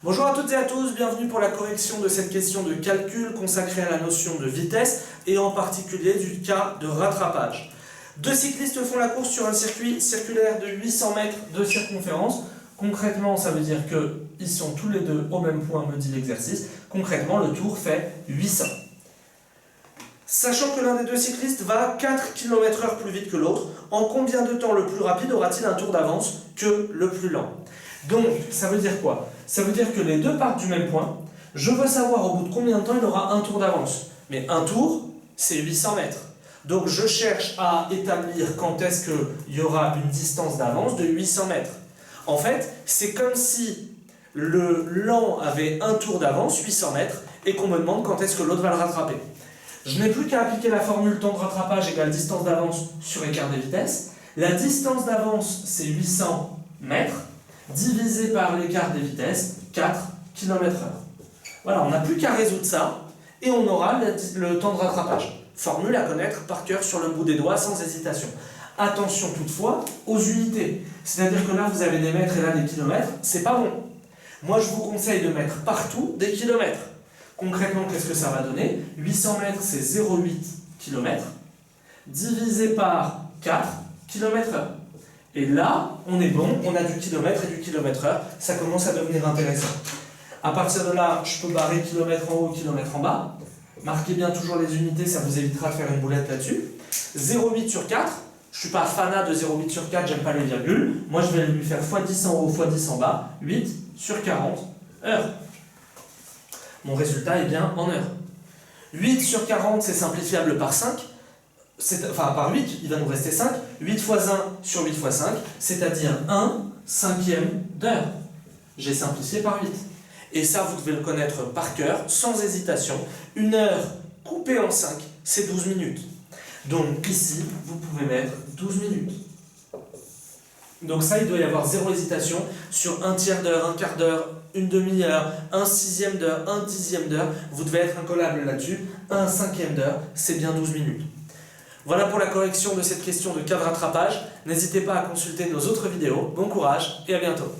Bonjour à toutes et à tous, bienvenue pour la correction de cette question de calcul consacrée à la notion de vitesse et en particulier du cas de rattrapage. Deux cyclistes font la course sur un circuit circulaire de 800 mètres de circonférence. Concrètement, ça veut dire qu'ils sont tous les deux au même point, me dit l'exercice. Concrètement, le tour fait 800. Sachant que l'un des deux cyclistes va 4 km/h plus vite que l'autre, en combien de temps le plus rapide aura-t-il un tour d'avance que le plus lent? Donc, ça veut dire quoi? Ça veut dire que les deux partent du même point. Je veux savoir au bout de combien de temps il aura un tour d'avance. Mais un tour, c'est 800 mètres. Donc, je cherche à établir quand est-ce qu'il y aura une distance d'avance de 800 mètres. En fait, c'est comme si le lent avait un tour d'avance, 800 mètres, et qu'on me demande quand est-ce que l'autre va le rattraper. Je n'ai plus qu'à appliquer la formule temps de rattrapage égale distance d'avance sur écart de vitesse. La distance d'avance, c'est 800 mètres, divisé par l'écart des vitesses, 4 km/h. Voilà, on n'a plus qu'à résoudre ça, et on aura le temps de rattrapage. Formule à connaître par cœur sur le bout des doigts, sans hésitation. Attention toutefois aux unités. C'est-à-dire que là, vous avez des mètres et là des kilomètres, c'est pas bon. Moi, je vous conseille de mettre partout des kilomètres. Concrètement, qu'est-ce que ça va donner? 800 mètres, c'est 0,8 km, divisé par 4 km/h. Et là, on est bon, on a du kilomètre et du kilomètre-heure, ça commence à devenir intéressant. À partir de là, je peux barrer kilomètre en haut, kilomètre en bas. Marquez bien toujours les unités, ça vous évitera de faire une boulette là-dessus. 0,8 sur 4, je ne suis pas fanat de 0,8 sur 4, j'aime pas les virgules. Moi, je vais lui faire x10 en haut, x10 en bas, 8 sur 40 heures. Mon résultat est bien en heures. 8 sur 40, c'est simplifiable par 5. Par 8, il va nous rester 5. 8 fois 1 sur 8 fois 5, c'est-à-dire 1 cinquième d'heure. J'ai simplifié par 8. Et ça, vous devez le connaître par cœur, sans hésitation. Une heure coupée en 5, c'est 12 minutes. Donc ici, vous pouvez mettre 12 minutes. Donc ça, il doit y avoir zéro hésitation sur un tiers d'heure, un quart d'heure, une demi-heure, un sixième d'heure, un dixième d'heure. Vous devez être incollable là-dessus. Un cinquième d'heure, c'est bien 12 minutes. Voilà pour la correction de cette question de cas de rattrapage. N'hésitez pas à consulter nos autres vidéos. Bon courage et à bientôt.